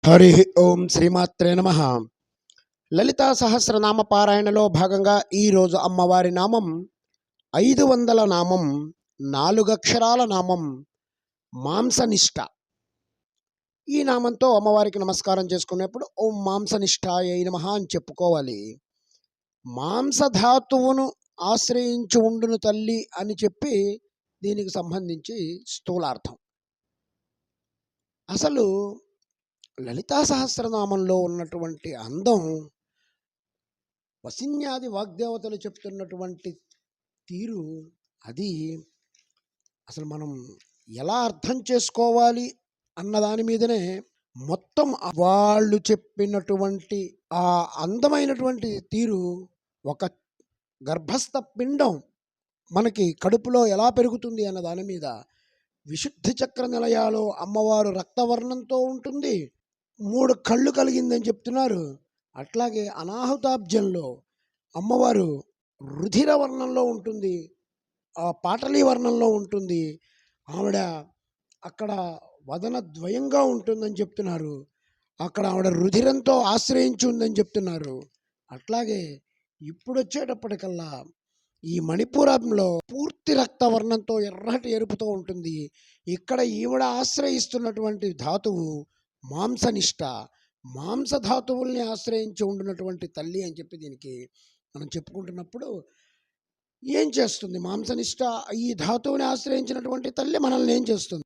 హరి ఓం శ్రీమాత్రే నమ. లలితా సహస్రనామ పారాయణలో భాగంగా ఈరోజు అమ్మవారి నామం 500 నామం, 4 అక్షరాల నామం మాంసనిష్ట. ఈ నామంతో అమ్మవారికి నమస్కారం చేసుకునేప్పుడు ఓం మాంసనిష్టాయై నమః అని చెప్పుకోవాలి. మాంసధాతువును ఆశ్రయించి ఉండును తల్లి అని చెప్పి దీనికి సంబంధించి స్థూలార్థం. అసలు లలితా సహస్రనామంలో ఉన్నటువంటి అందం వసిన్యాది వాగ్దేవతలు చెప్తున్నటువంటి తీరు, అది అసలు మనం ఎలా అర్థం చేసుకోవాలి అన్న దాని మీదనే మొత్తం వాళ్ళు చెప్పినటువంటి ఆ అందమైనటువంటి తీరు. ఒక గర్భస్థ పిండం మనకి కడుపులో ఎలా పెరుగుతుంది అన్న దాని మీద విశుద్ధి చక్ర నిలయాలో అమ్మవారు రక్తవర్ణంతో ఉంటుంది, 3 కళ్ళు కలిగిందని చెప్తున్నారు. అట్లాగే అనాహుతాబ్జంలో అమ్మవారు రుధిర వర్ణంలో ఉంటుంది, ఆ పాటలీ వర్ణంలో ఉంటుంది. ఆవిడ అక్కడ వదన ద్వయంగా ఉంటుందని చెప్తున్నారు. అక్కడ ఆవిడ రుధిరంతో ఆశ్రయించి ఉందని చెప్తున్నారు. అట్లాగే ఇప్పుడు వచ్చేటప్పటికల్లా ఈ మణిపురంలో పూర్తి రక్తవర్ణంతో ఎర్రటి ఎరుపుతో ఉంటుంది. ఇక్కడ ఈవిడ ఆశ్రయిస్తున్నటువంటి ధాతువు మాంసనిష్ట, మాంసధాతువుల్ని ఆశ్రయించి ఉండినటువంటి తల్లి అని చెప్పి దీనికి మనం చెప్పుకుంటున్నప్పుడు ఏం చేస్తుంది మాంసనిష్ట? ఈ ధాతువుని ఆశ్రయించినటువంటి తల్లి మనల్ని ఏం చేస్తుంది?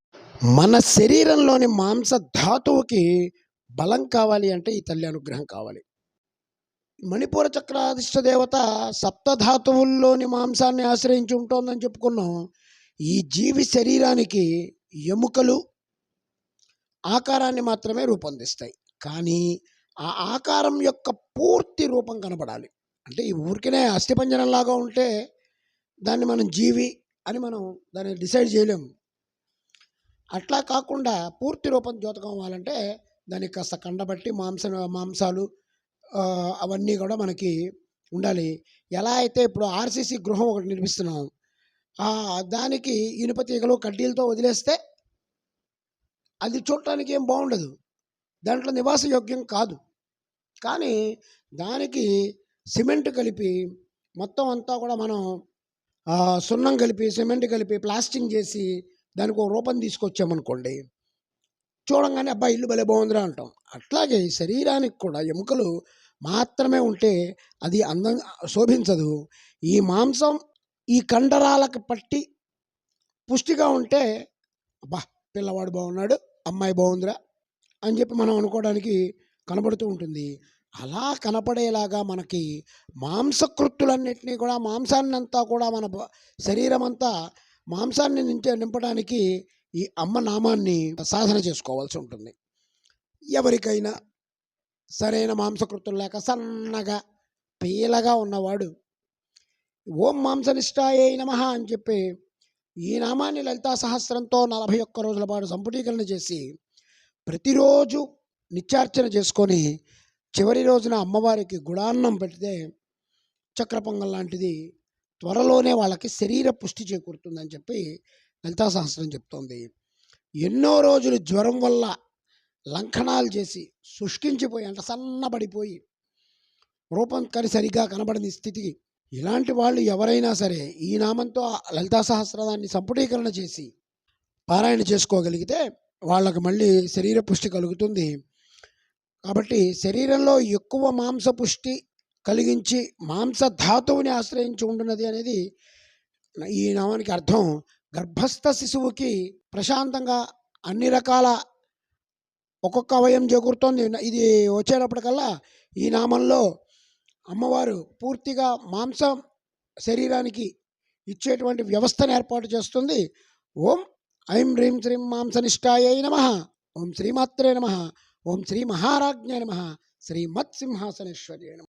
మన శరీరంలోని మాంసధాతువుకి బలం కావాలి అంటే ఈ తల్లి అనుగ్రహం కావాలి. మణిపూర చక్రాధిష్ట దేవత సప్తధాతువుల్లోని మాంసాన్ని ఆశ్రయించి ఉంటుందని చెప్పుకున్నాం. ఈ జీవి శరీరానికి ఎముకలు ఆకారాన్ని మాత్రమే రూపొందిస్తాయి, కానీ ఆ ఆకారం యొక్క పూర్తి రూపం కనబడాలి. అంటే ఈ ఊరికనే అస్థిపంజరంలాగా ఉంటే దాన్ని మనం జీవి అని మనం దాన్ని డిసైడ్ చేయలేము. అట్లా కాకుండా పూర్తి రూపం ద్యోతకం అవ్వాలంటే దానికి కాస్త కండబట్టి మాంసాలు అవన్నీ కూడా మనకి ఉండాలి. ఎలా అయితే ఇప్పుడు ఆర్సీసీ గృహం ఒకటి నిర్మిస్తున్నాం, దానికి ఇనుప తీగలు కడ్డీలతో వదిలేస్తే అది చూడటానికి ఏం బాగుండదు, దాంట్లో నివాస యోగ్యం కాదు. కానీ దానికి సిమెంట్ కలిపి మొత్తం అంతా కూడా మనం సున్నం కలిపి సిమెంట్ కలిపి ప్లాస్టింగ్ చేసి దానికి ఒక రూపం తీసుకొచ్చామనుకోండి, చూడంగానే అబ్బా ఇల్లు భలే బాగుందిరా అంటాం. అట్లాగే శరీరానికి కూడా ఎముకలు మాత్రమే ఉంటే అది అందంగా శోభించదు. ఈ మాంసం ఈ కండరాలకు పట్టి పుష్టిగా ఉంటే అబ్బా పిల్లవాడు బాగున్నాడు, అమ్మాయి బాగుందిరా అని చెప్పి మనం అనుకోవడానికి కనబడుతూ ఉంటుంది. అలా కనపడేలాగా మనకి మాంసకృత్తులన్నింటినీ కూడా మాంసాన్ని అంతా కూడా మన శరీరం అంతా మాంసాన్ని నింపడానికి ఈ అమ్మ నామాన్ని సాధన చేసుకోవాల్సి ఉంటుంది. ఎవరికైనా సరైన మాంసకృతులు లేక సన్నగా పీలగా ఉన్నవాడు ఓం మాంసనిష్టాయై నమః అని చెప్పి ఈ నామాన్ని లలితా సహస్రంతో 41 రోజుల పాటు సంపుటీకరణ చేసి ప్రతిరోజు నిత్యార్చన చేసుకొని చివరి రోజున అమ్మవారికి గుడాన్నం పెడితే చక్ర పొంగల్ లాంటిది త్వరలోనే వాళ్ళకి శరీర పుష్టి చేకూరుతుందని చెప్పి లలితా సహస్రం చెప్తోంది. ఎన్నో రోజులు జ్వరం వల్ల లంకణాలు చేసి శుష్కించిపోయి అంటే సన్నబడిపోయి రూపం సరిగా కనబడని స్థితికి ఇలాంటి వాళ్ళు ఎవరైనా సరే ఈ నామంతో లలితా సహస్రాన్ని సంపుటీకరణ చేసి పారాయణ చేసుకోగలిగితే వాళ్ళకి మళ్ళీ శరీర పుష్టి కలుగుతుంది. కాబట్టి శరీరంలో ఎక్కువ మాంసపుష్టి కలిగించి మాంసధాతువుని ఆశ్రయించి ఉండున్నది అనేది ఈ నామానికి అర్థం. గర్భస్థ శిశువుకి ప్రశాంతంగా అన్ని రకాల ఒక్కొక్క అవయం చేకూరుతోంది. ఇది వచ్చేటప్పటికల్లా ఈ నామంలో అమ్మవారు పూర్తిగా మాంసం శరీరానికి ఇచ్చేటువంటి వ్యవస్థను ఏర్పాటు చేస్తుంది. ఓం ఐం హ్రీం శ్రీం మాంసనిష్టాయై నమః, ఓం శ్రీమాత్రే నమః, ఓం శ్రీ మహారాజ్ఞే నమః, శ్రీమత్ సింహాసనేశ్వర్యే నమః.